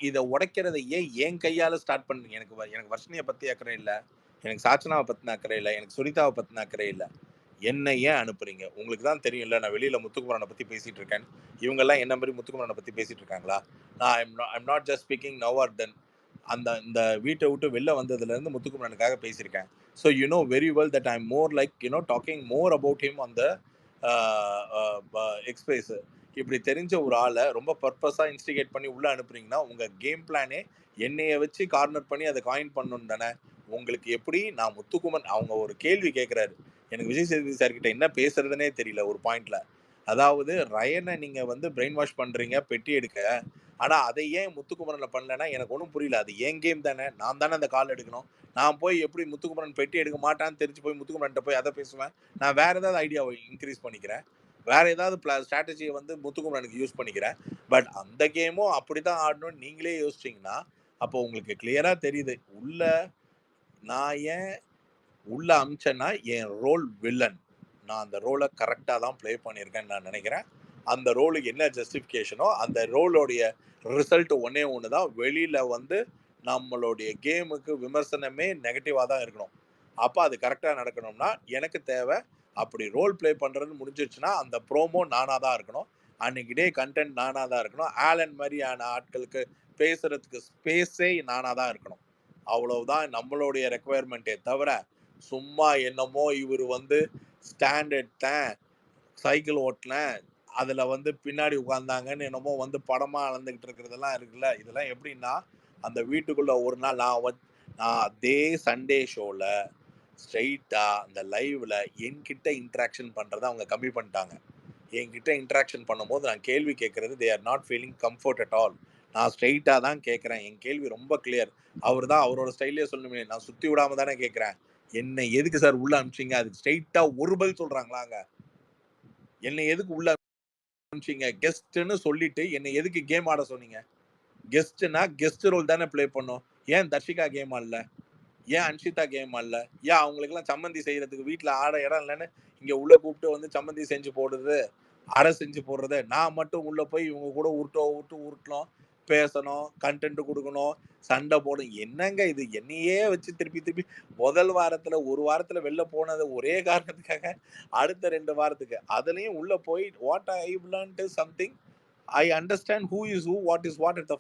இதை உடைக்கிறதை ஏன் கையால ஸ்டார்ட் பண்ணுங்க? எனக்கு வர்ஷினியை பத்தி அக்கறை இல்லை, எனக்கு சாச்சனாவை பத்தின அக்கறை இல்லை, எனக்கு சுனிதாவை பத்தின அக்கறை இல்லை. என்ன ஏன் அனுப்புறீங்க? உங்களுக்கு தான் தெரியும்ல, நான் வெளியில முத்துக்குமரனை பத்தி பேசிட்டு இருக்கேன். இவங்க எல்லாம் என்ன மாதிரி முத்துக்குமரனை பத்தி பேசிட்டு இருக்காங்களா? நான் I'm not just speaking now or then. இந்த வீட்டை விட்டு வெளில வந்ததுல இருந்து முத்துக்குமரனுக்காக பேசியிருக்கேன். So you know very well that I am more like talking more about him on the express. இப்படி தெரிஞ்ச ஒரு ஆளை ரொம்ப பர்பஸாக இன்ஸ்டிகேட் பண்ணி உள்ள அனுப்புறீங்கன்னா உங்க கேம் பிளானே என்னைய வச்சு கார்னர் பண்ணி அதை காயின் பண்ணணும் தானே. உங்களுக்கு எப்படி நான் முத்துக்குமரன் அவங்க ஒரு கேள்வி கேட்குறாரு, எனக்கு விஜய் சேதுபதி சார் கிட்ட என்ன பேசுறதுனே தெரியல ஒரு பாயிண்ட்ல. அதாவது ரயனை நீங்க பிரெயின் வாஷ் பண்றீங்க பெட்டி எடுக்க, ஆனா அதை ஏன் முத்துக்குமரன்ல பண்ணலன்னா எனக்கு ஒன்றும் புரியல. அது ஏன் கேம் தானே, நான் தானே அந்த கால் எடுக்கணும். நான் போய் எப்படி முத்துக்குமரன் பெட்டி எடுக்க மாட்டான்னு தெரிஞ்சு போய் முத்துக்குமரன் போய் அதை பேசுவேன்? நான் வேற ஏதாவது ஐடியாவை இன்க்ரீஸ் பண்ணிக்கிறேன், வேற ஏதாவது ஸ்ட்ராட்டஜியை முத்துக்குமரனுக்கு யூஸ் பண்ணிக்கிறேன். பட் அந்த கேமும் அப்படிதான் ஆடணும்னு நீங்களே யோசிச்சிங்கன்னா அப்போ உங்களுக்கு கிளியரா தெரியுது உள்ள நான் ஏன் உள்ள அமிச்சேன்னா என் ரோல் வில்லன். நான் அந்த ரோலை கரெக்டாக தான் ப்ளே பண்ணியிருக்கேன்னு நான் நினைக்கிறேன். அந்த ரோலுக்கு என்ன ஜஸ்டிஃபிகேஷனோ அந்த ரோலோடைய ரிசல்ட் ஒன்று தான். வெளியில் நம்மளுடைய கேமுக்கு விமர்சனமே நெகட்டிவாக தான் இருக்கணும். அப்போ அது கரெக்டாக நடக்கணும்னா எனக்கு தேவை அப்படி ரோல் ப்ளே பண்ணுறதுன்னு முடிஞ்சிருச்சுன்னா அந்த ப்ரோமோ நானாக தான் இருக்கணும், அன்னைக்கு டே கண்டென்ட் நானாக தான் இருக்கணும், ஆலன் மாதிரியான ஆட்களுக்கு பேசுறதுக்கு ஸ்பேஸே நானாக தான் இருக்கணும். அவ்வளவுதான் நம்மளுடைய ரெக்குவயர்மெண்ட்டே தவிர சும்மா என்னமோ இவர் ஸ்டாண்ட் எடுத்தேன், சைக்கிள் ஓட்டினேன், அதில் பின்னாடி உட்காந்தாங்கன்னு என்னமோ படமா அளந்துக்கிட்டு இருக்கிறதெல்லாம் இருக்குல்ல. இதெல்லாம் எப்படின்னா அந்த வீட்டுக்குள்ள ஒரு நாள் நான் அதே சண்டே ஷோவில் ஸ்ட்ரெயிட்டாக அந்த லைவ்ல என்கிட்ட இன்ட்ராக்ஷன் பண்ணுறதை அவங்க கம்மி பண்ணிட்டாங்க. என்கிட்ட இன்ட்ராக்ஷன் பண்ணும்போது நான் கேள்வி கேட்கறது தே are not feeling comfort at all. நான் ஸ்ட்ரெயிட்டாக தான் கேட்குறேன், என் கேள்வி ரொம்ப கிளியர். அவர் தான் அவரோட ஸ்டைலே சொல்லணுமே, நான் சுற்றி விடாம தானே கேட்குறேன். என்ன எதுக்கு சார் உள்ள அனுப்பிச்சிங்க? அதுக்கு ஸ்ட்ரெயிட்டாக ஒரு பதில் சொல்கிறாங்களாங்க. என்னை எதுக்கு உள்ள அனுப்பிச்சிங்க? கெஸ்ட்டுன்னு சொல்லிட்டு என்னை எதுக்கு கேம் ஆட சொன்னீங்க? கெஸ்ட்னா கெஸ்ட் ரோல் தானே ப்ளே பண்ணும். ஏன் தர்ஷிகா கேம் ஆடல? ஏன் அன்ஷிதா கேம் ஆடல? ஏன் அவங்களுக்குலாம் சம்மந்தி செய்யறதுக்கு வீட்டில் ஆட இடம் இல்லைன்னு இங்கே உள்ள கூப்பிட்டு சம்மந்தி செஞ்சு போடுறது, அரை செஞ்சு போடுறது, நான் மட்டும் உள்ள போய் இவங்க கூட உருட்டணும், பேசணும், கண்டென்ட் கொடுக்கணும், சண்டை போடும். என்னங்க இது? என்னையே வச்சு திருப்பி முதல் வாரத்துல ஒரு வாரத்துல வெளில போனது ஒரே காரணத்துக்காக அடுத்த 2 வாரத்துக்கு அதுலயும் உள்ள போய் what I learned is something. I understand who is who, what is what at the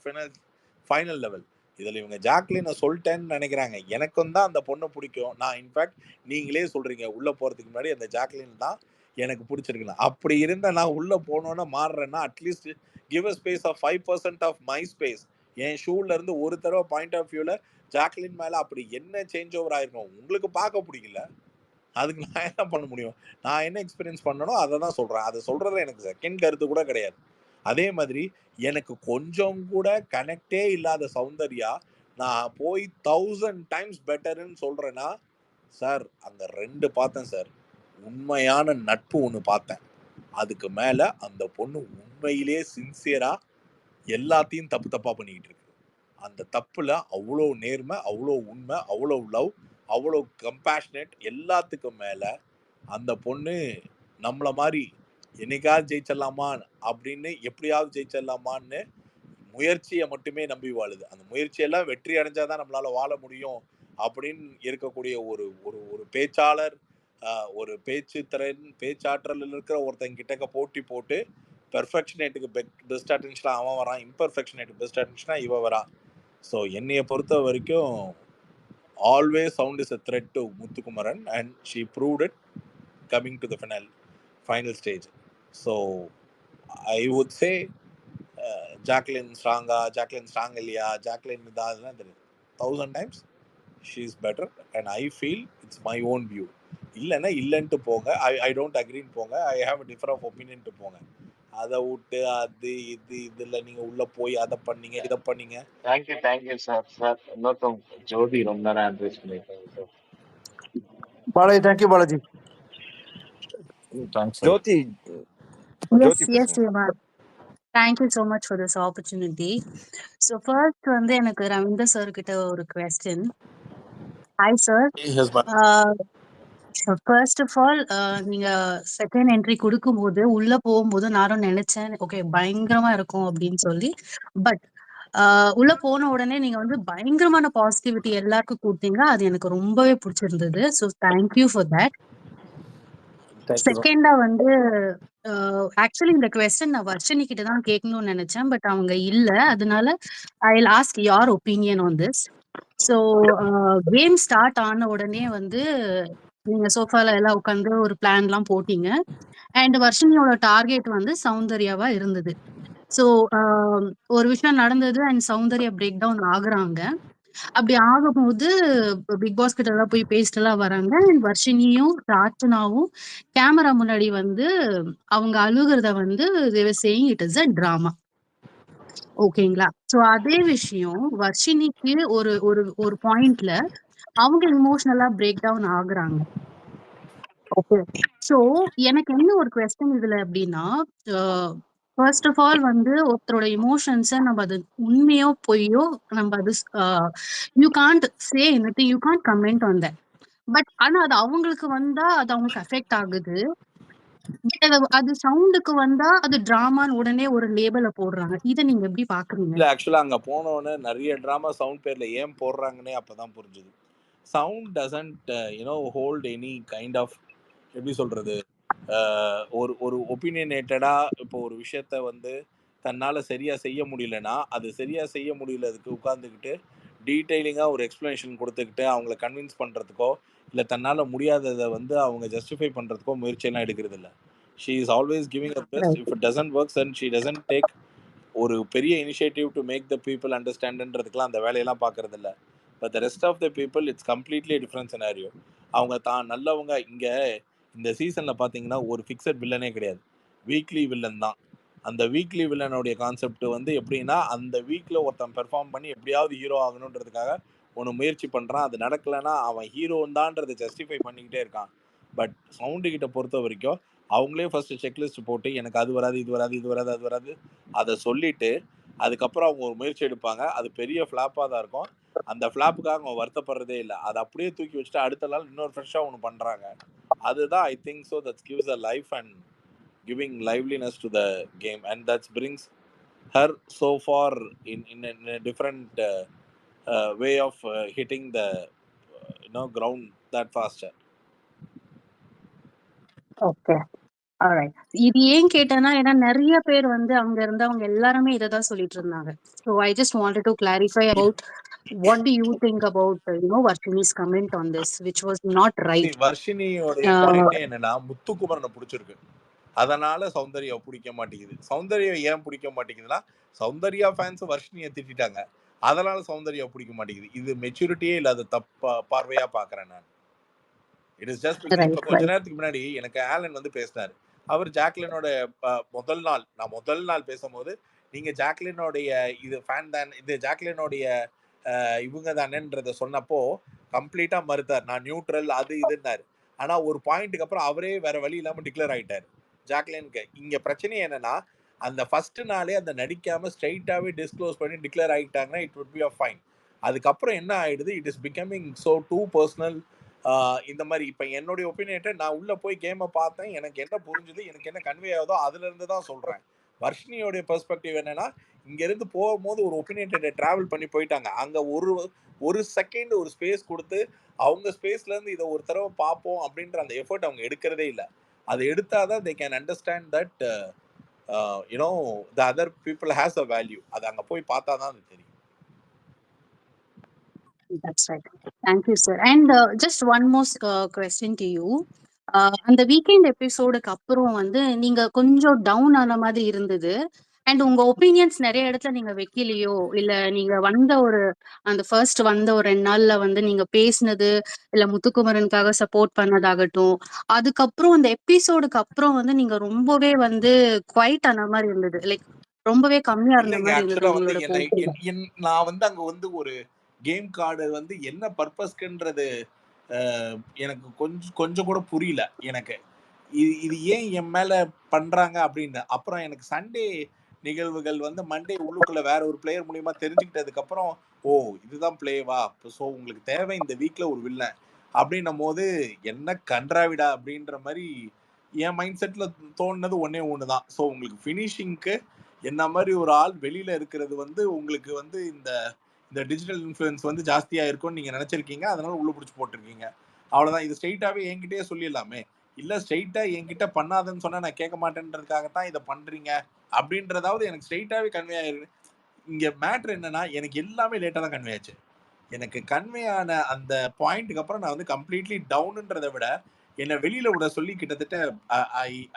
final level. இதில் இவங்க ஜாக்லினை சொல்லிட்டேன்னு நினைக்கிறாங்க. எனக்கும் தான் அந்த பொண்ணை பிடிக்கும். நான் இன்ஃபேக்ட் நீங்களே சொல்கிறீங்க உள்ளே போகிறதுக்கு முன்னாடி அந்த ஜாக்லின் தான் எனக்கு பிடிச்சிருக்குண்ணா. அப்படி இருந்த நான் உள்ளே போனோன்னா மாறுறேன்னா at least give a space of 5% of my space. என் ஷூலேருந்து ஒரு தடவை பாயிண்ட் ஆஃப் வியூவில் ஜாக்லின் மேலே அப்படி என்ன சேஞ்ச் ஓவர் ஆயிருக்கும் உங்களுக்கு பார்க்க பிடிக்கல. அதுக்கு நான் என்ன பண்ண முடியும்? நான் என்ன எக்ஸ்பீரியன்ஸ் பண்ணணும் அதை தான் சொல்கிறேன். அதை சொல்கிறதுல எனக்கு செகண்ட் கருத்து கூட கிடையாது. அதே மாதிரி எனக்கு கொஞ்சம் கூட கனெக்டே இல்லாத சௌந்தர்யா நான் போய் 1000 டைம்ஸ் பெட்டர்ன்னு சொல்றேன்னா சார் அந்த 2 பார்த்தேன் சார். உண்மையான நட்பு ஒன்று பார்த்தேன். அதுக்கு மேல அந்த பொண்ணு உண்மையிலே சின்சியரா எல்லாத்தையும் தப்பா பண்ணிக்கிட்டு இருக்கு. அந்த தப்புல அவ்வளோ நேர்மை, அவ்வளோ உண்மை, அவ்வளோ லவ், அவ்வளோ கம்பேஷனேட். எல்லாத்துக்கும் மேல அந்த பொண்ணு நம்மள மாதிரி என்னைக்காவது ஜெயிச்சிடலாமா அப்படின்னு, எப்படியாவது ஜெயிச்சிடலாமான்னு முயற்சியை மட்டுமே நம்பி வாழுது. அந்த முயற்சியெல்லாம் வெற்றி அடைஞ்சாதான் நம்மளால வாழ முடியும் அப்படின்னு இருக்கக்கூடிய ஒரு ஒரு ஒரு பேச்சாளர், ஒரு பேச்சாற்றல் இருக்கிற ஒருத்தங்க கிட்டக்க போட்டி போட்டு பெர்ஃபெக்ஷனேட்டுக்கு பெஸ்ட் அட்டென்ஷனா அவன் வரான், இம்பர்ஃபெக்ஷனேட்டுக்கு பெஸ்ட் அட்டென்ஷனா இவ வரா. ஸோ என்னைய பொறுத்த வரைக்கும் always sound is a threat to Muthukumaran and she proved it coming to the final stage. So I would say Jacqueline strong இல்லையா, ஜாக்லின் இதாதுலாம் தெரியும். 1000 times she is better and I feel it's my own view. இல்லைன்னா இல்லைன்ட்டு போங்க, I don't அக்ரின்னு போங்க, I have a differ of ஒப்பீனியன்ட்டு போங்க. அதை விட்டு அது இதில் நீங்கள் உள்ளே போய் அதை பண்ணீங்க இதை பண்ணீங்க. Thank you sir. சார் இன்னொருத்தவங்க ஜோதி ரொம்ப நேரம் அட்வைஸ் பண்ணியிருக்காங்க sir. Balaji, thank you Balaji. Jothi Yes, thank you so much for this opportunity. So first எனக்கு ரவீந்திர சார் கிட்ட ஒரு question. Hi sir. Yes, first of all நீங்க செகண்ட் என்ட்ரி கொடுக்கும்போது உள்ள போகும்போது நானும் நினைச்சேன் ஓகே பயங்கரமா இருக்கும் அப்படின்னு சொல்லி. பட் உள்ள போன உடனே நீங்க வந்து பயங்கரமான பாசிட்டிவிட்டி எல்லாருக்கும் குடுத்தீங்க. அது எனக்கு ரொம்பவே பிடிச்சிருந்தது. So thank you for that. Thank you. செகண்டா வந்து ஆக்சுவலி இந்த கொஸ்டின் நான் வர்ஷினி கிட்ட தான் கேட்கணும்னு நினைச்சேன். பட் அவங்க இல்ல. அதனால I will ask your opinion on this. So game start ஆன உடனே வந்து நீங்க சோஃபால எல்லாம் உட்காந்து ஒரு பிளான்லாம் போட்டீங்க. அண்ட் வர்ஷினியோட டார்கெட் வந்து சௌந்தர்யாவா இருந்தது. ஸோ ஒரு விஷயம் நடந்தது அண்ட் சௌந்தர்யா பிரேக் டவுன் ஆகுறாங்க. அப்படி ஆகும்போது பிக் பாஸ் கிட்ட எல்லாம் போய் பேசிட்டு எல்லாம் வராங்க. அண்ட் வர்ஷினியும் ராச்சனாவும் கேமரா முன்னாடி வந்து அவங்க அழுகுறத வந்து they were saying it is a drama. ஓகேங்களா? ஸோ அதே விஷயம் வர்ஷினிக்கு ஒரு ஒரு ஒரு பாயிண்ட்ல அவங்க எமோஷனலா பிரேக் டவுன் ஆகுறாங்க. ஓகே. ஸோ எனக்கு என்ன ஒரு கொஸ்டின் இதுல அப்படின்னா, ஃபர்ஸ்ட் ஆஃப் ஆல் வந்து ஒருத்தரோட எமோஷன்ஸ நம்ம அது உண்மையோ பொய்யோ நம்ம அது you can't say anything, you can't comment on that. But ஆனா அது அவங்களுக்கு வந்தா அது அவங்களுக்கு அஃபெக்ட் ஆகுது. பட் அது சவுண்டுக்கு வந்தா அது டிராமான்னு உடனே ஒரு லேபிள போடுறாங்க. இத நீங்க எப்படி பாக்குறீங்க? இல்ல ஆக்சுவலா அங்க போன உடனே நிறைய டிராமா சவுண்ட் பேர்ல ஏன் போடுறாங்கன்னே அப்பதான் புரிஞ்சுது. Sound doesn't hold any kind of, எப்படி சொல்றது, ஒரு ஒரு ஒப்பீனியனேட்டடா இப்போ ஒரு விஷயத்த வந்து தன்னால சரியா செய்ய முடியலன்னா அது சரியா செய்ய முடியலதுக்கு உட்கார்ந்துக்கிட்டு டீட்டெயிலிங்காக ஒரு எக்ஸ்பிளனேஷன் கொடுத்துக்கிட்டு அவங்கள கன்வின்ஸ் பண்ணுறதுக்கோ இல்லை தன்னால் முடியாததை வந்து அவங்க ஜஸ்டிஃபை பண்ணுறதுக்கோ முயற்சியெல்லாம் எடுக்கிறது இல்லை. She is always giving a best. If it doesn't works and she doesn't take ஒரு பெரிய initiative to make the people அண்டர்ஸ்டாண்டுன்றதுக்குலாம் அந்த வேலையெல்லாம் பார்க்கறது இல்லை. But the rest of the people it's completely different scenario. அவங்க தான் நல்லவங்க. இங்கே இந்த சீசனில் பார்த்தீங்கன்னா ஒரு ஃபிக்ஸட் வில்லனே கிடையாது, வீக்லி வில்லன் தான். அந்த வீக்லி வில்லனுடைய கான்செப்ட் வந்து எப்படின்னா அந்த வீக்கில் ஒருத்தன் பெர்ஃபார்ம் பண்ணி எப்படியாவது ஹீரோ ஆகணுன்றதுக்காக ஒன்று முயற்சி பண்ணுறான். அது நடக்கலைன்னா அவன் ஹீரோன் தான்றதை ஜஸ்டிஃபை பண்ணிக்கிட்டே இருக்கான். பட் சவுண்டு கிட்ட பொறுத்த வரைக்கும் அவங்களே ஃபர்ஸ்ட் செக்லிஸ்ட் போட்டு எனக்கு அது வராது இது வராது இது வராது அது வராது அதை சொல்லிட்டு அதுக்கப்புறம் அவங்க ஒரு முயற்சி எடுப்பாங்க. அது பெரிய ஃப்ளாப்பாக தான் இருக்கும். அந்த ஃப்ளாப்புக்காக அவங்க வருத்தப்படுறதே இல்லை. அதை அப்படியே தூக்கி வச்சுட்டு அடுத்த நாள் இன்னொரு ஃப்ரெஷ்ஷாக ஒன்று பண்ணுறாங்க. அதுதான் I think so that gives a life and giving liveliness to the game, and that brings her so far in a different way of hitting the ground that faster. Okay. Alright. இது ஏன் கேட்டேன்னா, ஏன்னா நெறைய பேர் வந்து அங்க இருந்தவங்க எல்லாருமே இத தான் சொல்லிட்டு இருந்தாங்க. So I just wanted to clarify about what do you think about, Varshini's comment on this, which was not right. வர்ஷினியோடைய பாயிண்டே என்னன்னா முத்துக்குமரனை பிடிச்சிருக்கு, அதனால சௌந்தர்யா பிடிக்க மாட்டேங்குது. சௌந்தர்யா ஏன் பிடிக்க மாட்டேங்குதுன்னா சௌந்தர்யா ஃபேன்ஸ் வர்ஷினியை திட்டாங்க, அதனால சௌந்தர்யா பிடிக்க மாட்டேங்குது. இது மெச்சூரிட்டியே இல்லாத தப்பா பார்வையா பாக்குறேன் நான். இட் இஸ் ஜஸ்ட் இப்போ கொஞ்ச நேரத்துக்கு முன்னாடி எனக்கு ஆலன் வந்து பேசினாரு. அவர் ஜாக்லினோட முதல் நாள் பேசும்போது நீங்க ஜாக்லினோடைய இது ஃபேன் தான், இது ஜாக்லினோடைய இவங்க தானேன்றத சொன்னப்போ கம்ப்ளீட்டா மறுத்தார். நான் நியூட்ரல் அது இதுன்னாரு. ஆனா ஒரு பாயிண்ட்டுக்கு அப்புறம் அவரே வேற வழி இல்லாம டிக்ளேர் ஆயிட்டாரு ஜாக்லினுக்கு. இங்க பிரச்சனை என்னன்னா அந்த ஃபர்ஸ்ட் நாளே அந்த நடிக்காம ஸ்ட்ரைட்டாவே டிஸ்க்ளோஸ் பண்ணி டிக்ளேர் ஆகிட்டாங்கன்னா it would be a fine. அதுக்கப்புறம் என்ன ஆயிடுது, it is becoming so too personal. இந்த மாதிரி இப்போ என்னுடைய ஒப்பீனியன்ட்டை நான் உள்ள போய் கேமை பார்த்தேன், எனக்கு என்ன புரிஞ்சுது, எனக்கு என்ன கன்வே ஆகுதோ அதுல இருந்து தான் சொல்றேன். வர்ஷினியோடைய பெர்ஸ்பெக்டிவ் என்னன்னா இங்க இருந்து போகும்போது ஒரு ஒப்பீனியன்ட்டை டிராவல் பண்ணி போயிட்டாங்க. அங்க ஒரு செகண்ட் ஒரு ஸ்பேஸ் கொடுத்து அவங்க ஸ்பேஸ்ல இருந்து இதை ஒரு தடவை பார்ப்போம் அப்படின்ற அந்த எஃபர்ட் அவங்க எடுக்கிறதே இல்லை. அதை எடுத்தாதான் they can understand that the other people has a value. அது அங்க போய் பார்த்தாதான் அது தெரியும். That's right. Thank you, sir. And just one more question to you. அந்த வீக்கெண்ட் எபிசோடுக்கு அப்புறம் வந்து நீங்க கொஞ்சம் டவுன் ஆன மாதிரி இருந்தது. அண்ட் உங்க ஒப்பீனியன்ஸ் நிறைய இடத்துல நீங்க வைக்கலையோ, இல்ல நீங்க வந்த அந்த ஃபர்ஸ்ட் வந்த ஒரு 2 நாள்ல வந்து நீங்க பேசினது, இல்ல முத்துக்குமரனுக்காக சப்போர்ட் பண்ணதாகட்டும், அதுக்கப்புறம் அந்த எபிசோடுக்கு அப்புறம் வந்து நீங்க ரொம்பவே வந்து குவைட் ஆன மாதிரி இருந்தது. லைக் ரொம்பவே கம்மியா இருந்த இல்லைங்க, மாதிரி இருந்தது ஆக்சுவலா வந்து உங்களோட நான் வந்து அங்க வந்து ஒரு கேம் கார்டு வந்து என்ன பர்பஸ்க்குன்றது எனக்கு கொஞ்சம் கூட புரியல எனக்கு. இது ஏன் என் மேல பண்றாங்க அப்படின்னு. அப்புறம் எனக்கு சண்டே நிகழ்வுகள் வந்து மண்டே உள்ளுக்குள்ள வேற ஒரு பிளேயர் மூலியமா தெரிஞ்சுக்கிட்டதுக்கு அப்புறம் ஓ இதுதான் பிளேவா, ஸோ உங்களுக்கு தேவை இந்த வீக்ல ஒரு வில்லன் அப்படின்னும் போது என்ன கன்றாவிடா அப்படின்ற மாதிரி என் மைண்ட் செட்ல தோணுனது ஒன்னே ஒண்ணுதான். ஸோ உங்களுக்கு ஃபினிஷிங்க்கு என்ன மாதிரி ஒரு ஆள் வெளியில இருக்கிறது வந்து உங்களுக்கு வந்து இந்த இந்த டிஜிட்டல் இன்ஃப்ளூயன்ஸ் வந்து ஜாஸ்தியா இருக்கும்னு நீங்க நினைச்சிருக்கீங்க, அதனால உள்ள பிடிச்சி போட்டிருக்கீங்க. அவ்வளவுதான். இது ஸ்ட்ரெயிட்டாவே என்கிட்டயே சொல்லிடலாமே. இல்ல ஸ்ட்ரெயிட்டா என்கிட்ட பண்ணாதன்னு சொன்னா நான் கேட்க மாட்டேன்றதுக்காகத்தான் இதை பண்றீங்க அப்படின்றதாவது எனக்கு ஸ்ட்ரெயிட்டாவே கன்வே ஆயிருக்கு. இங்க மேட்ரு என்னன்னா, எனக்கு எல்லாமே லேட்டா தான் கன்வே ஆச்சு. எனக்கு கன்வே ஆன அந்த பாயிண்ட்டுக்கு அப்புறம் நான் வந்து கம்ப்ளீட்லி டவுன்ன்றதை விட என்னை வெளியில விட சொல்லி கிட்டத்தட்ட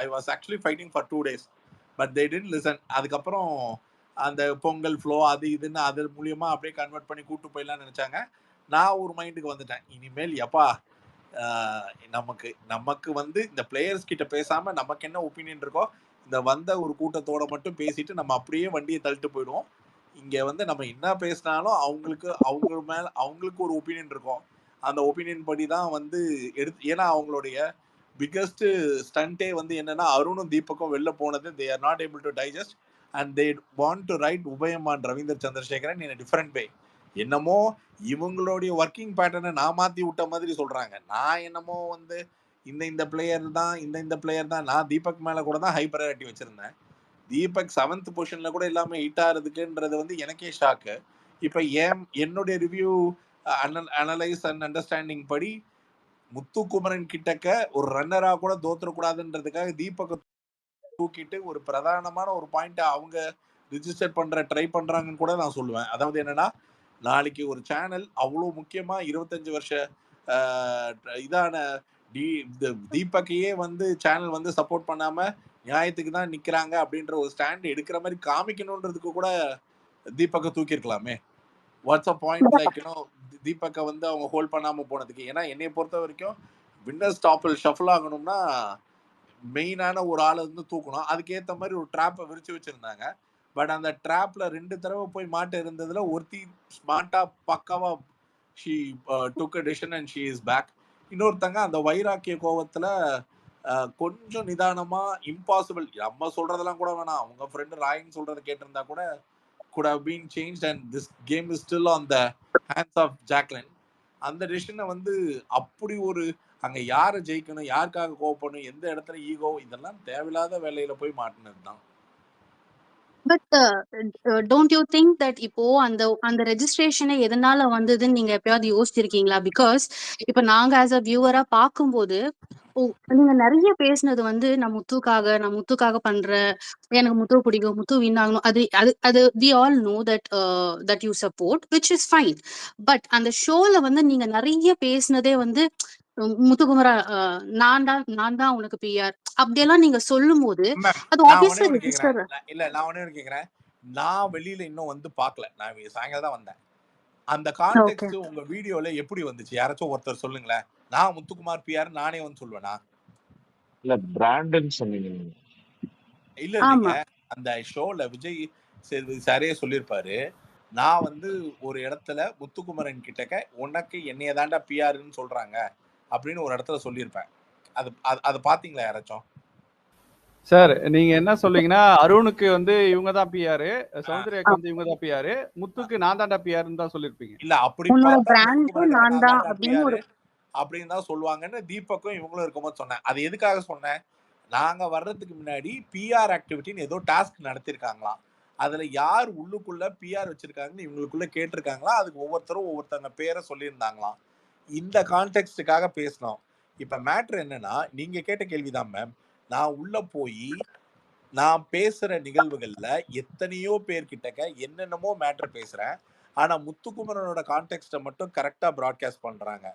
I was actually fighting for 2 days but they didn't listen. அதுக்கப்புறம் அந்த பொங்கல் ஃப்ளோ அது இதுன்னு அது மூலியமா அப்படியே கன்வெர்ட் பண்ணி கூட்டு போயிடலாம்னு நினைச்சாங்க. நான் ஒரு மைண்டுக்கு வந்துட்டேன், இனிமேல் எப்பா நமக்கு நமக்கு வந்து இந்த பிளேயர்ஸ் கிட்ட பேசாம நமக்கு என்ன ஒப்பீனியன் இருக்கோ இந்த வந்த ஒரு கூட்டத்தோட மட்டும் பேசிட்டு நம்ம அப்படியே வண்டியை தள்ளிட்டு போயிடுவோம். இங்க வந்து நம்ம என்ன பேசினாலும் அவங்க மேல அவங்களுக்கு ஒரு ஒப்பீனியன் இருக்கும். அந்த ஒப்பீனியன் படி தான் வந்து எடுத்து, ஏன்னா அவங்களுடைய பிக்கஸ்ட் ஸ்டண்டே வந்து என்னன்னா அருணும் தீபக்கும் வெளில போனது they are not able to digest and they want to write உபயமான் Ravindar Chandrasekaran in different way. என்னமோ இவங்களுடைய ஒர்க்கிங் பேட்டர்னை நான் மாத்தி விட்ட மாதிரி சொல்றாங்க. நான் என்னமோ வந்து இந்த பிளேயர் தான் இந்த பிளேயர் தான். நான் தீபக் மேல கூட தான் ஹை ப்ரையாரிட்டி வச்சிருந்தேன். தீபக் 7th பொசிஷன்ல கூட இல்லாம 8 ஆறதுக்குன்றது வந்து எனக்கே ஷாக்கு. இப்ப என்னுடைய ரிவ்யூ அனலைஸ் அண்ட் அண்டர்ஸ்டாண்டிங் படி முத்துக்குமரன் கிட்டக்க ஒரு ரன்னரா கூட தோத்துறக்கூடாதுன்றதுக்காக தீபக் தூக்கிட்டு ஒரு பிரதானமான ஒரு பாயிண்ட் அவங்க ரிஜிஸ்டர் பண்ற ட்ரை பண்றாங்கன்னு கூட நான் சொல்லுவேன். அதாவது என்னன்னா, நாளைக்கு ஒரு சேனல் அவ்வளவு முக்கியமா 25 வருஷ இதான தீபக்கையே வந்து சேனல் வந்து சப்போர்ட் பண்ணாம நியாயத்துக்கு தான் நிக்கிறாங்க அப்படின்ற ஒரு ஸ்டாண்ட் எடுக்கிற மாதிரி காமிக்கணும்ன்றதுக்கு கூட தீபக்கை தூக்கி இருக்கலாமே. வாட்ஸ் அ பாயிண்ட் லைக் தீபக்கை வந்து அவங்க ஹோல்ட் பண்ணாம போனதுக்கு. ஏன்னா என்னை பொறுத்த வரைக்கும் வின்னர்ஸ் டாப்பில் ஷஃபிள் ஆகணும்னா மெயினான ஒரு ஆளை வந்து தூக்கணும். அதுக்கேற்ற மாதிரி ஒரு ட்ராப்பை விரிச்சு வச்சிருந்தாங்க. பட் அந்த ட்ராப்ல 2 தடவை போய் மாட்ட இருந்ததுல ஒருத்தி ஸ்மார்ட்டா பக்காவா she took a decision and she is back. இன்னொருத்தங்க அந்த வைராக்கிய கோவத்துல கொஞ்சம் நிதானமா இம்பாசிபிள் நம்ம சொல்றதெல்லாம் கூட வேணாம், அவங்க ஃப்ரெண்டு ராயின்னு சொல்றதை கேட்டிருந்தா கூட could have been changed and this game is still on the hands of Jacqueline. அந்த டிசிஷனை வந்து அப்படி ஒரு அங்க யாரை ஜெயிக்கணும், யாருக்காக கோவப்படணும், எந்த இடத்துல ஈகோ, இதெல்லாம் தேவையில்லாத வேலையில போய் மாட்டினது தான். But don't you think that இப்போ அந்த அந்த ரெஜிஸ்ட்ரேஷனே எதனால வந்ததுன்னு நீங்க எப்பயாவது யோசிச்சிருக்கீங்களா? பிகாஸ் இப்ப நாங்க ஆஸ் அ வியூவரா பார்க்கும்போது நீங்க நிறைய பேசுனது வந்து நான் முத்துக்காக பண்றேன், எனக்கு முத்து பிடிக்கும், முத்து வின் ஆகணும், அது அது அது we all know that you support which is fine. But அந்த ஷோல வந்து நீங்க நிறைய பேசுனதே வந்து முத்துக்குமரா நான் தான் உனக்கு பிஆர் அப்படியெல்லாம் நீங்க சொல்லும் போது அது ஆப்வியஸா ரெஜிஸ்டர். நான் ஒண்ணே கேக்குறேன். நான் வெளியில இன்னும் வந்து பாக்கல, நான் சாயங்காலம் தான் வந்தேன். அந்த கான்டெக்ஸ்ட் உங்க வீடியோல எப்படி வந்துச்சு? யாராச்சும் ஒருத்தர் சொல்லுங்களேன். நான் முத்துக்குமார் பிஆர் நானே வந்து சொல்வேனா? இல்ல பிராண்ட்னு சொன்னீங்க. இல்ல இல்லைங்க, அந்த ஷோல விஜய் சேதுபதி சாரே சொல்லியிருப்பாரு, நான் வந்து ஒரு இடத்துல முத்துக்குமரன் கிட்டக்க உனக்கு என்னைய தாண்டா பிஆர்ன்னு சொல்றாங்க அப்படின்னு ஒரு இடத்துல சொல்லியிருப்பேன். அது பாத்தீங்களா யாராச்சும்? சார் நீங்க என்ன சொல்றீங்கன்னா, அருணுக்கு வந்து இவங்க தான் பிஆர், சௌந்தர்யாக்கு வந்து இவங்க தான் பிஆர், முத்துக்கு நான் தாண்டா பிஆர்னு தான் சொல்லிருப்பீங்க. இல்ல அப்படி அப்படின்னு தான் சொல்லுவாங்கன்னு தீபக்கும் இவங்களும் இருக்கும்போது சொன்னேன். அது எதுக்காக சொன்னேன்? நாங்க வர்றதுக்கு முன்னாடி பிஆர் ஆக்டிவிட்டின்னு ஏதோ டாஸ்க் நடத்திருக்காங்களாம். அதுல யார் உள்ளுக்குள்ள பிஆர் வச்சிருக்காங்கன்னு இவங்களுக்குள்ள கேட்டிருக்காங்களா, அதுக்கு ஒவ்வொருத்தரும் ஒவ்வொருத்தங்க பேரை சொல்லியிருந்தாங்களாம். இந்த கான்டெக்ஸ்டுக்காக பேசணும். இப்ப மேட்ரு என்னன்னா, நீங்க கேட்ட கேள்விதான் மேம். நான் உள்ள போய் நான் பேசுற நிகழ்வுகள்ல எத்தனையோ பேர்கிட்டக்க என்னென்னமோ மேட்ரு பேசுறேன். ஆனா முத்துக்குமரனோட கான்டெக்ஸ்ட மட்டும் கரெக்டா ப்ராட்காஸ்ட் பண்றாங்க.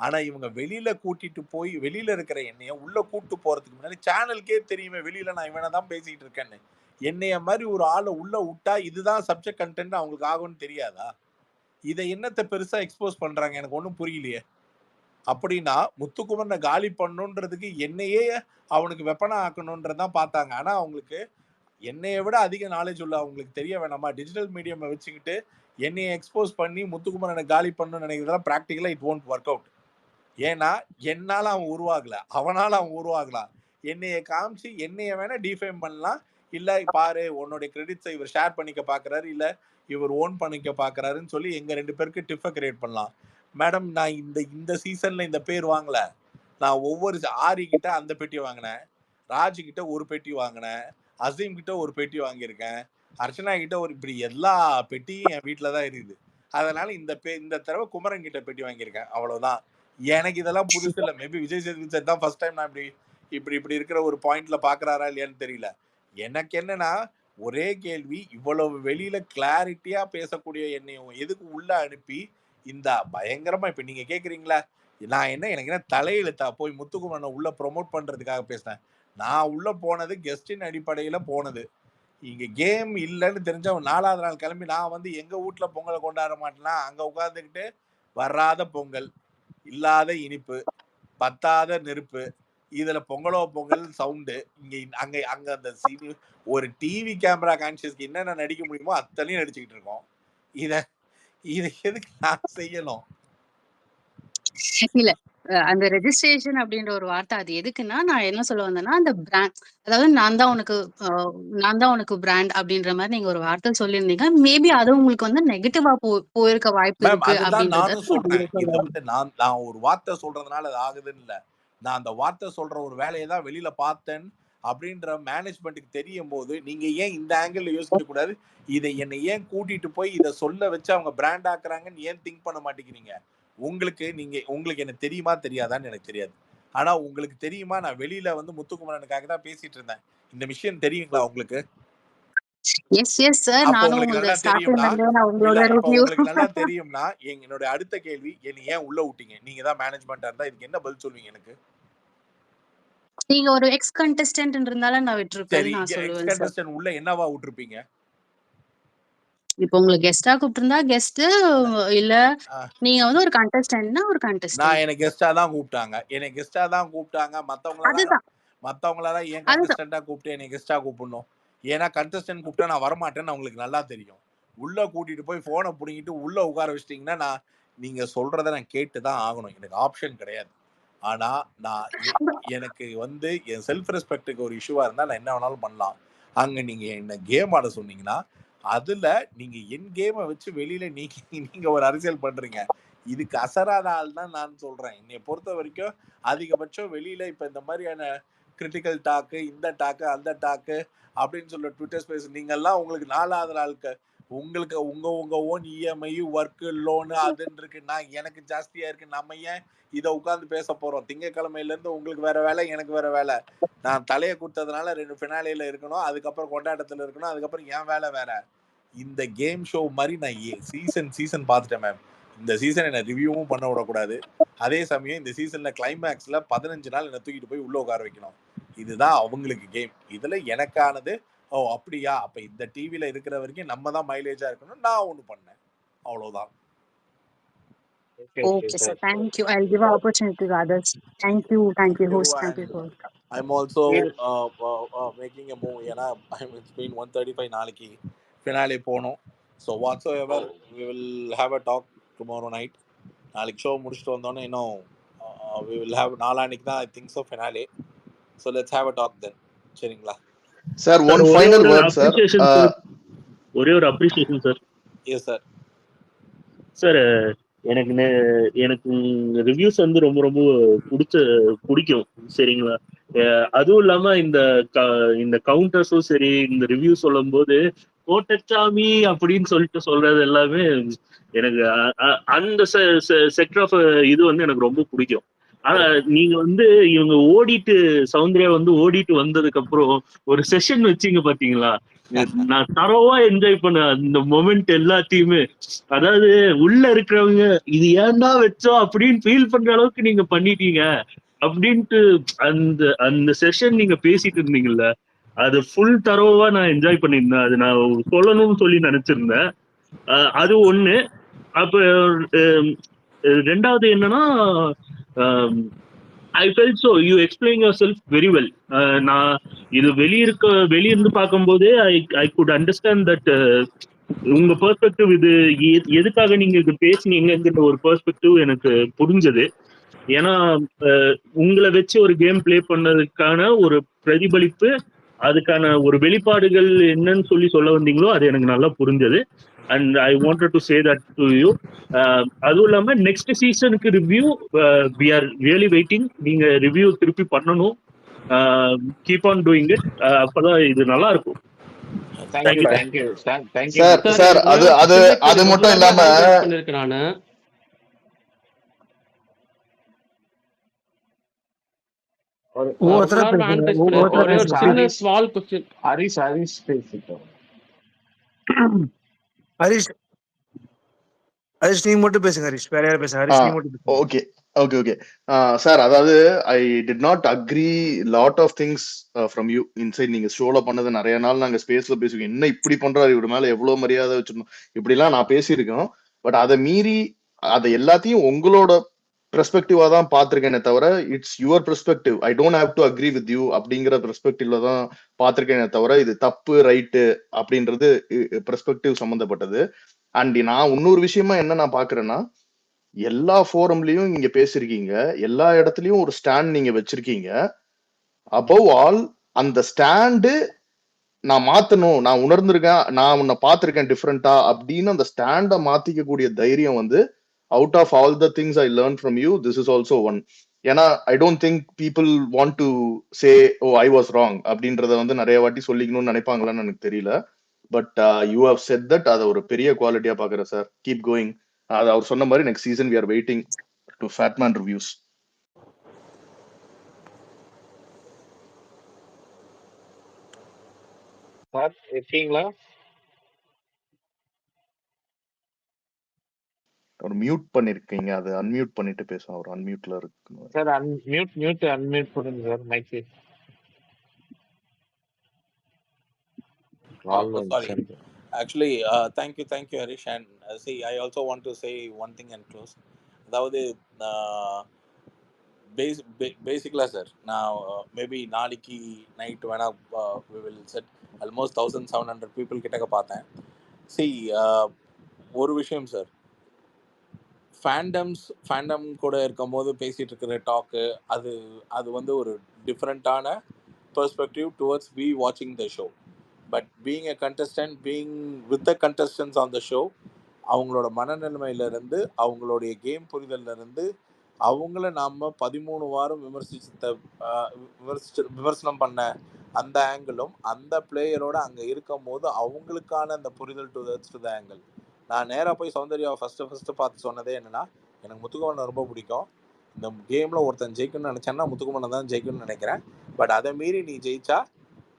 ஆனா இவங்க வெளியில கூட்டிட்டு போய் வெளியில இருக்கிற என்னைய உள்ள கூட்டு போறதுக்கு முன்னாடி சேனலுக்கே தெரியுமே வெளியில நான் இவனை தான் பேசிட்டு இருக்கேன்னு. என்னைய மாதிரி ஒரு ஆளை உள்ள விட்டா இதுதான் சப்ஜெக்ட் கண்டென்ட் அவங்களுக்கு ஆகும்னு தெரியாதா? இதை என்னத்தை பெருசா எக்ஸ்போஸ் பண்றாங்க? எனக்கு ஒன்றும் புரியலையே. அப்படின்னா முத்துக்குமரனை காலி பண்ணுன்றதுக்கு என்னையே அவனுக்கு வெப்பனா ஆக்கணும்ன்றதான் பார்த்தாங்க. ஆனா அவங்களுக்கு என்னைய விட அதிக நாலேஜ் உள்ள அவங்களுக்கு தெரிய வேணாமா? டிஜிட்டல் மீடியம் வச்சுக்கிட்டு என்னைய எக்ஸ்போஸ் பண்ணி முத்துக்குமரனை காலி பண்ணணும்னு நினைக்கிறதெல்லாம் ப்ராக்டிக்கலா இட் ஒன்ட் ஒர்க் அவுட். ஏன்னா என்னால அவன் உருவாகல, அவனால அவன் உருவாகலாம். என்னைய காமிச்சு என்னைய வேணா டிஃபைம் பண்ணலாம். இல்ல பாரு உன்னுடைய கிரெடிட்ஸை இவர் ஷேர் பண்ணிக்க பாக்குறாரு, இல்ல இவர் ஓன் பண்ணிக்க பாக்குறாருன்னு சொல்லி எங்க 2 பேருக்கு டிஃபை கிரியேட் பண்ணலாம். மேடம் நான் இந்த சீசன்ல இந்த பேர் வாங்கல. நான் ஒவ்வொரு ஆரி கிட்ட அந்த பெட்டி வாங்கினேன், ராஜ் கிட்ட ஒரு பெட்டி வாங்கினேன், அசீம் கிட்ட ஒரு பெட்டி வாங்கியிருக்கேன், அர்ச்சனா கிட்ட ஒரு இப்படி எல்லா பெட்டியும் என் வீட்டில் தான் இருக்குது. அதனால இந்த தடவை குமரன் கிட்ட பெட்டி வாங்கியிருக்கேன், அவ்வளவுதான். எனக்கு இதெல்லாம் புதுசு இல்லை. மேபி விஜய் சேதுபதி சார் தான் ஃபர்ஸ்ட் டைம் நான் இப்படி இருக்கிற ஒரு பாயிண்ட்ல பாக்குறாரா இல்லையான்னு தெரியல. எனக்கு என்னன்னா ஒரே கேள்வி, இவ்வளவு வெளியில கிளாரிட்டியா பேசக்கூடிய என்னையும் எதுக்கு உள்ள அனுப்பி இந்த பயங்கரமா இப்ப நீங்க கேக்குறீங்களா, நான் எனக்கு என்ன தலையெழுத்தா போய் முத்துக்குமரனை உள்ள ப்ரொமோட் பண்றதுக்காக பேசினேன். நான் உள்ள போனது கெஸ்டின் அடிப்படையில போனது. இங்க கேம் இல்லைன்னு தெரிஞ்ச 4வது நாள் கிளம்பி நான் எங்க வீட்டுல பொங்கலை கொண்டாட மாட்டேன்னா அங்க உட்காந்துக்கிட்டு வராத பொங்கல், இல்லாத இனிப்பு, பத்தாத நெருப்பு, இதுல பொங்கல் சவுண்டு, அங்க அந்த ஒரு டிவி கேமரா கான்சியஸ்க்கு என்னென்ன நடிக்க முடியுமோ அத்தனையும் நடிச்சுக்கிட்டு இருக்கோம். இதை எதுக்கு நான் செய்யணும்? இல்ல அந்த ரெஜிஸ்ட்ரேஷன் அப்படின்ற ஒரு வார்த்தை அது எதுக்குன்னா, நான் என்ன சொல்ல வந்தேன்னா, அந்த பிராண்ட், அதாவது நான் தான் உனக்கு பிராண்ட் அப்படின்ற மாதிரி நீங்க ஒரு வார்த்தை சொல்லியிருந்தீங்க. மேபி அது உங்களுக்கு நெகட்டிவா போயிருக்க வாய்ப்பு இருக்கு அதுதான் நானும் சொல்றேன். அப்படின்றது. இத நான் ஒரு வார்த்தை சொல்றதுனால அது ஆகுதுன்னு இல்ல. நான் அந்த வார்த்தை சொல்ற ஒரு வேலையை தான் வெளியில பார்த்தேன் அப்படின்ற மேனேஜ்மெண்ட்டுக்கு தெரியும் போது நீங்க ஏன் இந்த ஆங்கிள் யோசிக்க கூடாது? இதை என்னை ஏன் கூட்டிட்டு போய் இதை சொல்ல வச்சு அவங்க பிராண்ட் ஆக்குறாங்கன்னு ஏன் திங்க் பண்ண மாட்டேங்கிறீங்க? உங்களுக்கு என்ன தெரியுமா தெரியாதான்னு எனக்கு தெரியாது. ஆனா உங்களுக்கு தெரியுமா, நான் வெளியில முத்துக்குமரனுக்காக தான் பேசிட்டு இருந்தேன். இந்த விஷயம் தெரியுங்களா உங்களுக்கு? எஸ் சார், அப்ப நானும் உங்களுக்கு உங்க நல்லா ஸ்டார்டிங்ல தெரியும்னா இருந்தே நான் உங்களோட அப்ப ரிவ்யூ உங்களுக்கு நல்லா தெரியும்னா என்னுடைய அடுத்த கேள்வி, என்னை ஏன் உள்ள விட்டீங்க? நீங்க தான் மேனேஜ்மெண்டா இருந்தா இதுக்கு என்ன பதில் சொல்வீங்க எனக்கு? நீங்க ஒரு எக்ஸ் கண்டஸ்டன்ட் இருந்தாலும் நான் விட்டுருப்பேன் சரி, நான் எக்ஸ் சொல்லுவேன் சார். கண்டஸ்டன்ட் உள்ள என்னவா விட்டுருப்பீங்க? இப்போ உங்களுக்கு கெஸ்டா கூப்பிட்டிருந்தா கெஸ்ட், இல்ல நீங்க ஒரு கண்டஸ்டன்ட்னா ஒரு நான் கண்டஸ்டன்ட். என்னை கெஸ்டா தான் கூப்பிட்டாங்க. அதுதான் மத்தவங்களெல்லாம் ஏன் அதுதான் கண்டஸ்டன்டா கூப்பிட்டு என்னை கெஸ்டா கூப்பிடணும்? ஏன்னா கண்டஸ்டன்ட் கூப்பிட்டா நான் வரமாட்டேன்னு உங்களுக்கு நல்லா தெரியும். உள்ள கூட்டிட்டு போய் போனை புடிங்கிட்டு உள்ள உட்கார வச்சிட்டீங்கன்னா நீங்க சொல்றதை நான் கேட்டு தான் ஆகணும். எனக்கு ஆப்ஷன் கிடையாது. ஆனா எனக்கு என் செல்ஃப் ரெஸ்பெக்டுக்கு ஒரு இஷ்யூவா இருந்தா நான் என்ன வேணாலும் பண்ணலாம். அங்க நீங்க என்ன கேம் ஆட சொன்னீங்கன்னா அதுல நீங்க என் கேமை வச்சு வெளியில நீங்க ஒரு அரசியல் பண்றீங்க. இதுக்கு அசராத ஆள் தான் நான் சொல்றேன். என்னை பொறுத்த வரைக்கும் அதிகபட்சம் வெளியில இப்ப இந்த மாதிரியான கிரிட்டிக்கல் டாக்கு, இந்த டாக்கு, அந்த டாக்கு அப்படின்னு சொல்ல ட்விட்டர் ஸ்பேஸ் நீங்கெல்லாம் உங்களுக்கு 4வது நாளுக்கு உங்களுக்கு உங்க ஓன் இஎம்ஐ, ஒர்க், லோனு அதுன்னு இருக்கு. எனக்கு ஜாஸ்தியா இருக்கு. நம்ம ஏன் இதை உட்காந்து பேச போறோம்? திங்கக்கிழமையில இருந்து உங்களுக்கு வேற வேலை, எனக்கு வேற வேலை. நான் தலையை கொடுத்ததுனால 2 ஃபினாலில இருக்கணும், அதுக்கப்புறம் கொண்டாட்டத்துல இருக்கணும், அதுக்கப்புறம் என் வேலை வேற. இந்த கேம் ஷோ மாதிரி நான் சீசன் பார்த்துட்டேன் மேம். இந்த சீசன் என்ன ரிவ்யூவும் பண்ண விடக்கூடாது. அதே சமயம் இந்த சீசன்ல கிளைமேக்ஸ்ல 15 நாள் என்ன தூக்கிட்டு போய் உள்ள உட்கார வைக்கணும். இதுதான் அவங்களுக்கு கேம். இதுல எனக்கானது அப்படியா, அப்ப இந்த டிவில இருக்கிற வரைக்கும் நம்ம தான் மைலேஜா இருக்கணும். நான் ஒண்ணு பண்ணேன், அவ்வளவுதான். Okay sir, thank you. I'll give an opportunity to others. Thank you host. Thank you for. I'm also making a move. ஏன்னா it's been 1:35 நாளைக்கு ஃபினாலே போகணும். So whatsoever we will have a talk tomorrow night. நாளைக்கு show முடிச்சுட்டு வந்தோன்னே இன்னும் we will have நாளான்னைக்கு தான் I think so finale. So let's have a talk then. சரிங்களா sir? one final word sir. ஒரே ஒரு appreciation sir. Yes sir. Sir எனக்கு ரிவ்யூஸ் ரொம்ப ரொம்ப பிடிக்கும். சரிங்களா? அதுவும் இல்லாம இந்த கவுண்டர்ஸும் சரி, இந்த ரிவ்யூ சொல்லும் போது கோட்டச்சாமி அப்படின்னு சொல்றது எல்லாமே எனக்கு அந்த செக்டர் ஆஃப் இது எனக்கு ரொம்ப பிடிக்கும். ஆனா நீங்க இவங்க சௌந்தர்யா ஓடிட்டு வந்ததுக்கு அப்புறம் ஒரு செஷன் வச்சீங்க பாத்தீங்களா? நான் தரவா என்ஜாய் பண்ண அந்த மொமெண்ட் எல்லாத்தையுமே. அதாவது உள்ள இருக்கிறவங்க இது ஏன்டா வச்சோம் அப்படின்னு ஃபீல் பண்ற அளவுக்கு நீங்க பண்ணிட்டீங்க அப்படின்ட்டு அந்த செஷன் நீங்க பேசிட்டு இருந்தீங்கல்ல, அது ஃபுல் தரவா நான் என்ஜாய் பண்ணியிருந்தேன். அது நான் சொல்லணும்னு சொல்லி நினைச்சிருந்தேன். அது ஒண்ணு. அப்ப ரெண்டாவது என்னன்னா, I felt so you explain yourself very well. நான் இது வெளியிருந்து பார்க்கும்போதே I could understand that உங்க பெர்ஸ்பெக்டிவ் இது எதுக்காக நீங்க இது பேசுனீங்கிற ஒரு பெர்ஸ்பெக்டிவ் எனக்கு புரிஞ்சது. ஏன்னா உங்களை வச்சு ஒரு கேம் பிளே பண்ணதுக்கான ஒரு பிரதிபலிப்பு, அதுக்கான ஒரு வெளிப்பாடுகள் என்னன்னு சொல்ல வந்தீங்களோ அது எனக்கு நல்லா புரிஞ்சது. And I wanted to say that to you. அதுவும் இல்லாம நெக்ஸ்ட் சீசனுக்கு review we are really waiting. நீங்க ரிவ்யூ திருப்பி பண்ணணும். Keep on doing it. அப்பதான் இது நல்லா இருக்கும். Thank you Bye. Thank you thank you sir sir sir எனக்கு ஒரே அது ஒரு அது சின்ன அது கேள்வி. மட்டும் ரொம்ப இல்லாம நேரமா hand raise பண்ணிருக்கேன் நானு. ஒரு ரொம்ப ஒவ்வொருத்தரா நேரமா hand பேசுங்க raise பண்ணிருக்கேன். ஒவ்வொருத்தரா ஒரே ஒரு பேசுங்க சின்ன ஹரிஷ் ஸ்மால் கொஸ்டின். ஹரிஷ் பேசிட்டோம். ஹரிஷ் ஹரிஷ் நீங்க மட்டும் பேசுங்க ஹரிஷ், வேற யாரும் பேசுங்க. ஹரிஷ் நீங்க மட்டும் பேசுங்க. ஓகே ஓகே ஓகே சார், அதாவது I did not agree lot of things from you insight. நீங்க ஷோல பண்ணது நிறைய நாள் நாங்க ஸ்பேஸ்ல பேசுவோம், என்ன இப்படி பண்றாரு, இவரு மேல எவ்வளவு மரியாதை வச்சிருந்தோம், இப்படிலாம் நான் பேசியிருக்கோம். பட் அதை மீறி அதை எல்லாத்தையும் உங்களோட பெர்ஸ்பெக்டிவா தான் பார்த்திருக்கேனே தவிர it's your perspective, I don't have to agree with you அப்படிங்கிற பெர்ஸ்பெக்டிவ்ல தான் பார்த்திருக்கேனே தவிர இது தப்பு ரைட்டு அப்படின்றது பெர்ஸ்பெக்டிவ் சம்பந்தப்பட்டது. அண்ட் நான் இன்னொரு விஷயமா என்ன நான் பாக்குறேன்னா, எல்லா ஃபோரம்லயும் நீங்க பேசிருக்கீங்க, எல்லா இடத்துலயும் ஒரு ஸ்டாண்ட் நீங்க வச்சிருக்கீங்க. அபவ் ஆல் அந்த ஸ்டாண்டு நான் மாத்தணும், நான் உணர்ந்திருக்கேன், நான் உன்னை பார்த்திருக்கேன் டிஃப்ரெண்டா அப்படின்னு அந்த ஸ்டாண்டை மாத்திக்க கூடிய தைரியம் வந்து out of all the things I learn from you, this is also one. ஏன்னா I don't think people want to say oh I was wrong அப்படின்றத வந்து நிறைய வாட்டி சொல்லிக்கணும்னு நினைப்பாங்களான்னு எனக்கு தெரியல. But you have said that, அதை ஒரு பெரிய குவாலிட்டியா பாக்குறேன் சார். Keep going. அது அவர் சொன்ன மாதிரி next season we are waiting to Fatman reviews. Sir இருக்கீங்களா? ஒரு மியூட் பண்ணிருக்கீங்க, அது அன்மியூட் பண்ணிட்டு பேசும். அவர் அன்மியூட்ல இருக்கு சார். அன்மியூட் பண்ணுங்க sir mic. Sorry. Actually, thank you, Harish. And see, I also want to say one thing and close. அதாவது பேசிக்கலாக சார், நான் மேபி நாளைக்கு நைட் வேணா we will set almost 1700 people கிட்டக்க பார்த்தேன். see, ஒரு விஷயம் சார், ஃபேண்டம் கூட இருக்கும் போது பேசிட்டு இருக்கிற டாக்கு அது வந்து ஒரு டிஃப்ரெண்ட்டான பெர்ஸ்பெக்டிவ் டுவர்ட்ஸ் வி வாட்சிங் the show. But being a contestant, being with the contestants on the show, அவங்களோட மனநிலைமையிலேருந்து, அவங்களுடைய கேம் புரிதல்லேருந்து, அவங்கள நாம் 13 வாரம் விமர்சனம் பண்ண அந்த ஆங்கிளும், அந்த பிளேயரோட அங்கே இருக்கும் போது அவங்களுக்கான அந்த புரிதல் டு த ஆங்கிள். நான் நேராக போய் சௌந்தர்யாவை ஃபஸ்ட்டு பார்த்து சொன்னதே என்னென்னா, எனக்கு முத்துக்குமரனை ரொம்ப பிடிக்கும், இந்த கேமில் ஒருத்தன் ஜெயிக்கணும்னு நினச்சேன்னா முத்துக்குமரனை தான் ஜெயிக்கணும்னு நினைக்கிறேன், பட் அதை மீறி நீ ஜெயிச்சா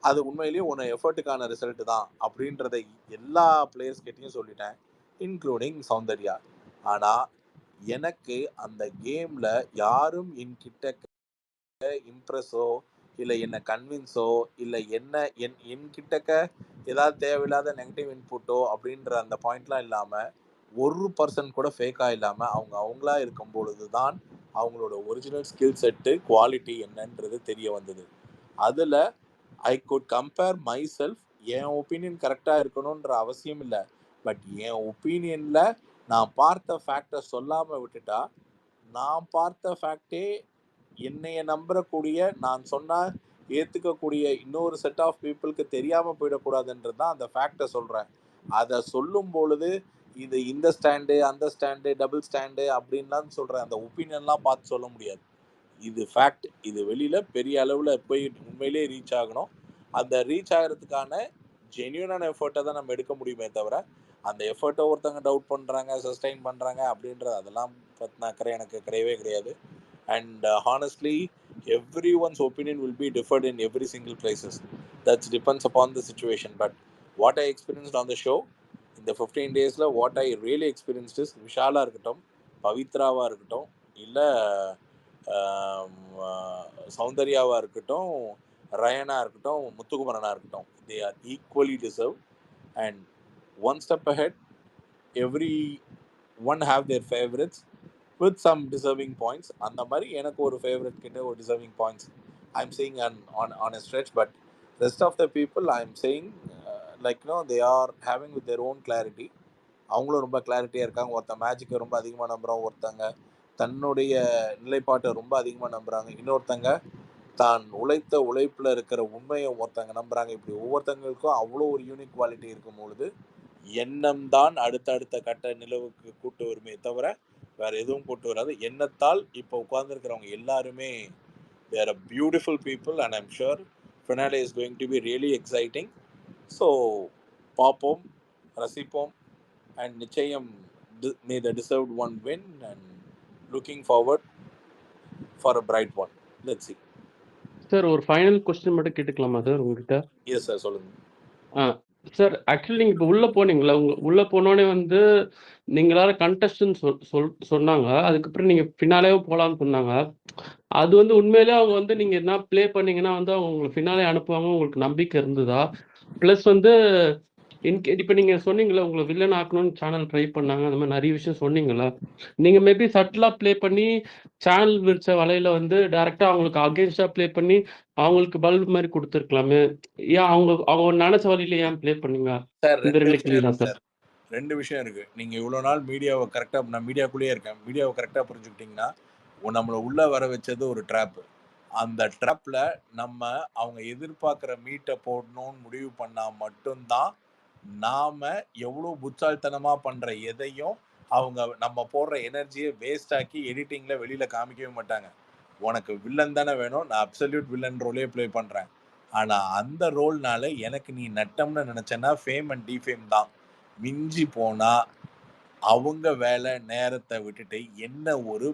அது உண்மையிலேயே உன்னை எஃபர்ட்டுக்கான ரிசல்ட்டு தான் அப்படின்றத எல்லா பிளேயர்ஸ் கிட்டையும் சொல்லிட்டேன், இன்க்ளூடிங் சௌந்தர்யா. ஆனால் எனக்கு அந்த கேமில் யாரும் என்கிட்ட இம்ப்ரெஸோ இல்லை என்னை கன்வின்ஸோ இல்லை என்கிட்டக்க ஏதாவது தேவையில்லாத நெகட்டிவ் இன்புட்டோ அப்படின்ற அந்த பாயிண்ட்லாம் இல்லாமல், ஒரு பர்சன் கூட ஃபேக்காக இல்லாமல் அவங்களா இருக்கும் பொழுது தான் அவங்களோட ஒரிஜினல் ஸ்கில் செட்டு குவாலிட்டி என்னன்றது தெரிய வந்தது. அதில் I could compare my self. N opinion கரெக்டாக இருக்கணுன்ற அவசியம் இல்லை, பட் என் ஒப்பீனியனில் நான் பார்த்த ஃபேக்டை சொல்லாமல் விட்டுட்டா, நான் பார்த்த ஃபேக்டே என்னைய நம்புறக்கூடிய, நான் சொன்னால் ஏற்றுக்கக்கூடிய இன்னொரு செட் ஆஃப் பீப்புளுக்கு தெரியாமல் போயிடக்கூடாதுன்றது தான் அந்த ஃபேக்டை சொல்கிறேன். அதை சொல்லும் பொழுது இது இந்த ஸ்டாண்டு, அந்த ஸ்டாண்டு, டபுள் ஸ்டாண்டு அப்படின்லாம் சொல்கிறேன். அந்த ஒப்பீனியன்லாம் பார்த்து சொல்ல முடியாது. இது ஃபேக்ட். இது வெளியில் பெரிய அளவில் போய் உண்மையிலே ரீச் ஆகணும். அந்த ரீச் ஆகிறதுக்கான ஜென்யூனான எஃபர்ட்டை தான் நம்ம எடுக்க முடியுமே தவிர, அந்த எஃபர்ட்டை ஒருத்தங்க டவுட் பண்ணுறாங்க, சஸ்டைன் பண்ணுறாங்க அப்படின்றது அதெல்லாம் பற்றின அக்கறை எனக்கு கிடையவே கிடையாது. And honestly, everyone's opinion will be differed in every single places. That depends upon the situation. But what I experienced on the show in the 15 days, what I really experienced is Vishala இருக்கட்டும், பவித்ராவா இருக்கட்டும், இல்லை சௌந்தர்யாவா இருக்கட்டும், ரயனா இருக்கட்டும், முத்துக்குமரனா இருக்கட்டும், they are equally deserved. And one step ahead, everyone have their favorites with some deserving points. அந்த மாதிரி எனக்கு ஒரு ஃபேவரட் கிட்ட ஒரு deserving points I'm saying on a stretch, but rest of the people I'm saying like they are having with their own clarity. அவங்களும் ரொம்ப கிளாரிட்டியாக இருக்காங்க. ஒருத்தன் மேஜிக்கை ரொம்ப அதிகமாக நம்புகிறான், ஒருத்தங்க தன்னுடைய நிலைப்பாட்டை ரொம்ப அதிகமாக நம்புகிறாங்க, இன்னொருத்தங்க தான் உழைத்த உழைப்பில் இருக்கிற உண்மையை ஒருத்தங்க நம்புகிறாங்க. இப்படி ஒவ்வொருத்தங்களுக்கும் அவ்வளோ ஒரு யூனிக் குவாலிட்டி இருக்கும் பொழுது எண்ணம் தான் அடுத்தடுத்த கட்ட நிலவுக்கு கூட்டு வருமே தவிர வேற எதுவும் கூட்டு வராது. எண்ணத்தால் இப்போ உட்கார்ந்துருக்கிறவங்க எல்லாருமே they are a beautiful people and I'm sure finale is going to be really exciting. So பார்ப்போம், ரசிப்போம், அண்ட் நிச்சயம் may the deserved one win, and looking forward for a bright one. Let's see. Sir ஒரு final question மட்டும் கேட்டுக்கலாமா sir உங்ககிட்ட? Yes sir, சொல்லுங்க. Sir actually நீங்கள் இப்போ உள்ளே போனீங்களா, உள்ளே போனோடனே வந்து நீங்களால கண்டஸ்டன் சொன்னாங்க, அதுக்கப்புறம் நீங்கள் ஃபினாலேயே போகலான்னு சொன்னாங்க. அது வந்து உண்மையிலே அவங்க வந்து நீங்கள் என்ன ப்ளே பண்ணீங்கன்னா வந்து அவங்க உங்களுக்கு ஃபினாலே அனுப்புவாங்க, உங்களுக்கு நம்பிக்கை இருந்ததா? ப்ளஸ் வந்து இப்போ நீங்கள் சொன்னீங்களா உங்களை வில்லன் ஆக்கணும்னு சேனல் ட்ரை பண்ணாங்க, அந்த மாதிரி நிறைய விஷயம் சொன்னீங்களா? நீங்கள் மேபி சட்டிலாக ப்ளே பண்ணி சேனல் விரிச்ச வலையில் வந்து டேரெக்டாக அவங்களுக்கு அகேன்ஸ்டாக ப்ளே பண்ணி அவங்களுக்கு பல்ப் மாதிரி கொடுத்துருக்கலாமே. ஏன் அவங்க நினைச்ச வழியில ஏன் ப்ளே பண்ணீங்க? சார் இந்த 2 கேள்வி தான் சார். 2 விஷயம் இருக்கு. நீங்க இவ்வளவு நாள் மீடியாவை கரெக்டா, நான் மீடியாக்குள்ளேயே இருக்கேன், மீடியாவை கரெக்டா புரிஞ்சுக்கிட்டீங்கன்னா நம்மளை உள்ள வர வச்சது ஒரு ட்ராப். அந்த ட்ராப்ல நம்ம அவங்க எதிர்பார்க்குற மீட்டை போடணும்னு முடிவு பண்ணா மட்டும்தான் நாம எவ்வளோ புத்தால்தனமா பண்ற எதையும் அவங்க நம்ம போடுற எனர்ஜியை வேஸ்ட் ஆக்கி எடிட்டிங்ல வெளியில காமிக்கவே மாட்டாங்க. உனக்கு வில்லன் தானே வேணும், நான் அப்சல்யூட் வில்லன் ரோலே ப்ளே பண்றேன். ஆனா அந்த ரோல்னால எனக்கு நீ நட்டம்னு நினைச்சேன்னா ஃபேம் அண்ட் டிஃபேம் தான். மிஞ்சி போனா அவங்க வேலை நேரத்தை விட்டுட்டு என்ன ஒரு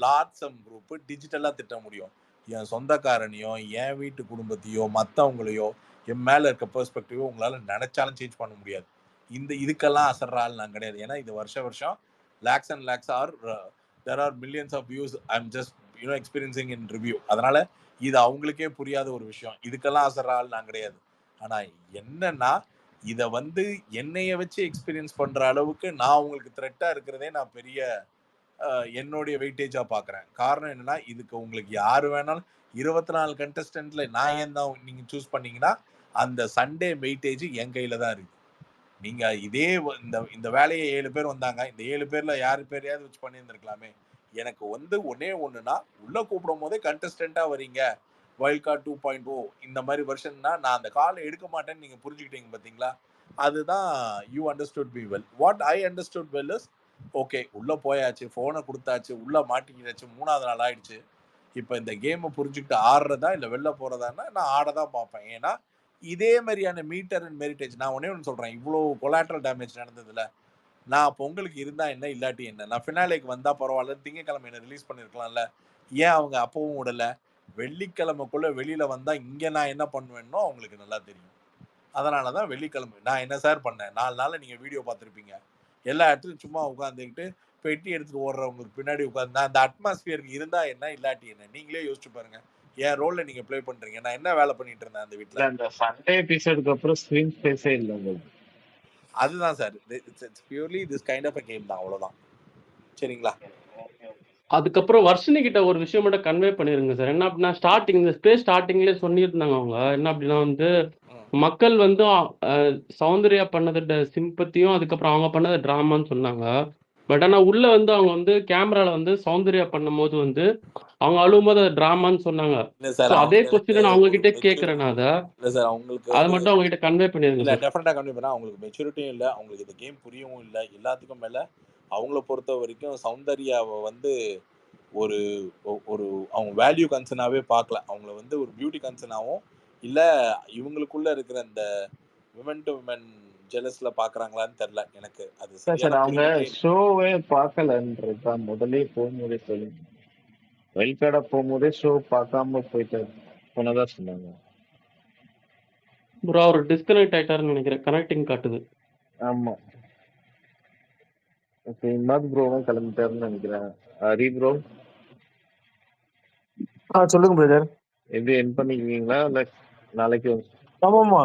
லாட்ஸம் குரூப் டிஜிட்டலா திட்ட முடியும். என் சொந்தக்காரனையோ என் வீட்டு குடும்பத்தையோ மற்றவங்களையோ என் மேல இருக்க பெர்ஸ்பெக்டிவோ உங்களால நினைச்சாலும் சேஞ்ச் பண்ண முடியாது. இதுக்கெல்லாம் அசர்ற ஆள் நான் கிடையாது. ஏன்னா இது வருஷம் lakhs and lakhs are there are millions of views I am just experiencing in review. அதனால இது அவங்களுக்கே புரியாத ஒரு விஷயம். இதுக்கெல்லாம் அசர்ற ஆள் நான் கிடையாது. ஆனா என்னன்னா இதை வந்து என்னைய வச்சு எக்ஸ்பீரியன்ஸ் பண்ற அளவுக்கு நான் உங்களுக்கு த்ரெட்டா இருக்கிறதே நான் பெரிய என்னுடைய வெயிட்டேஜா பாக்குறேன். காரணம் என்னன்னா இதுக்கு உங்களுக்கு யாரு வேணாலும் 24 கண்டஸ்டன்ட்ல நான் ஏன் தான் நீங்க சூஸ் பண்ணீங்கன்னா அந்த சண்டே வெயிட்டேஜ் என் கையில தான் இருக்கு. நீங்க இதே இந்த வேலையை 7 பேர் வந்தாங்க, இந்த 7 பேர்ல யாரு பேரையாவது வச்சு பண்ணியிருந்திருக்கலாமே. எனக்கு வந்து ஒன்னே ஒண்ணுனா உள்ள கூப்பிடும் போதே கண்டஸ்டன்டா வரீங்க, வைல்ட் கார்டு 2.0 இந்த மாதிரி வெர்ஷன்னா நான் அந்த காலை எடுக்க மாட்டேன்னு நீங்க புரிஞ்சுக்கிட்டீங்க பாத்தீங்களா? அதுதான் you understood me well. What I understood well is okay, உள்ள போயாச்சு, போனை கொடுத்தாச்சு, உள்ள மாட்டிக்கிட்டாச்சு, 3வது நாள் ஆயிடுச்சு. இப்போ இந்த கேமை புரிஞ்சுக்கிட்டு ஆடுறதா இல்லை வெளில போறதான்னா நான் ஆடதான் பார்ப்பேன். ஏன்னா இதே மாதிரியான மீட்டர் அண்ட் மெரிட்டேஜ் நான் ஒன்னே ஒன்று சொல்றேன், இவ்வளோ கொலாட்ரல் டேமேஜ் நடந்ததுல நான் பொங்கலுக்கு இருந்தா என்ன இல்லாட்டி என்ன, நான் ஃபினாலேக்கு வந்தா பரவாயில்ல, திங்கக்கிழமை என்ன ரிலீஸ் பண்ணிருக்கலாம்ல, ஏன் அவங்க அப்பவும் விடல? வெள்ளிக்கிழமைக்குள்ள வெளியில வந்தா இங்க நான் என்ன பண்ணுவேன்னோ அவங்களுக்கு நல்லா தெரியும். அதனாலதான் வெள்ளிக்கிழமை நான் என்ன சார் பண்ணேன், 4 நாள்ல நீங்க வீடியோ பார்த்துருப்பீங்க. எல்லா இடத்துலையும் சும்மா உட்காந்துக்கிட்டு பெட்டி எடுத்துட்டு ஓடுறவங்களுக்கு பின்னாடி உட்காந்து அந்த அட்மாஸ்பியருக்கு இருந்தா என்ன இல்லாட்டி என்ன நீங்களே யோசிச்சு பாருங்க. என் ரோல்ல நீங்க ப்ளே பண்றீங்க, நான் என்ன வேலை பண்ணிட்டு இருந்தேன் அந்த வீட்டுல. அந்த சண்டே எபிசோடுக்கு அப்புறம் ஸ்கிரீன் ஸ்பேஸே இல்லை உங்களுக்கு. அதுதான் sir, it's purely this kind of a game தான், அவ்வளவுதான். சரிங்களா? அதுக்கப்புறம் வர்ஷினி கிட்ட ஒரு விஷயம் மட்டும் கன்வே பண்ணிருங்க சார். என்ன அப்படின்னா இந்த ஸ்பேஸ் ஸ்டார்டிங்லேயே சொல்லியிருந்தாங்க அவங்க. என்ன அப்படின்னா வந்து மக்கள் வந்து சௌந்தர்யா பண்ணது சிம்பத்தியும் அதுக்கப்புறம் அவங்க பண்ணது டிராமான்னு சொன்னாங்க. பட் ஆனா உள்ள வந்து அவங்க வந்து கேமரால வந்து சௌந்தர்யா பண்ணும்போது வந்து அவங்க அழும்போது அது டிராமான்னு சொன்னாங்க. அதே கொஸ்டின் அவங்க கிட்டே கேட்கறேன் நான். அதை மட்டும் அவங்க கிட்ட கன்வே பண்ணிருங்க சார். டெஃபினட்டா கன்வே பண்ணா. அவங்களுக்கு மெச்சூரிட்டியும் இல்லை, அவங்களுக்கு இந்த கேம் புரியவும் இல்லை. எல்லாத்துக்கும் மேல அவங்கள பொறுத்த வரைக்கும் சௌந்தர்யாவை வந்து ஒரு ஒரு அவங்க வேல்யூ கன்சர்னாவே பார்க்கல. அவங்கள வந்து ஒரு பியூட்டி கன்சர்னாவும் இல்ல இவங்களுக்குள்ள இருக்கிற இந்த விமன் டு விமன் ஜெலஸ்ல பாக்குறாங்களான்னு தெரியல எனக்கு. அது சார் அவங்க ஷோவே பார்க்கலன்றதுதான் முதலே போகும்போதே சொல்லுங்க. வைல்ட் கார்டா போகும்போதே ஷோ பார்க்காம போயிட்டு போனதா சொன்னாங்க. ப்ரோ அவர் டிஸ்கனெக்ட் ஆயிட்டாருன்னு நினைக்கிறேன், கனெக்டிங் காட்டுது. ஆமா ஓகே, இமாத் ப்ரோவும் கிளம்பிட்டாருன்னு நினைக்கிறேன். ஹரி ப்ரோ சொல்லுங்க பிரதர். எப்படி என் பண்ணிக்குவீங்களா இல்லை நாளைக்கு? ஆமாமா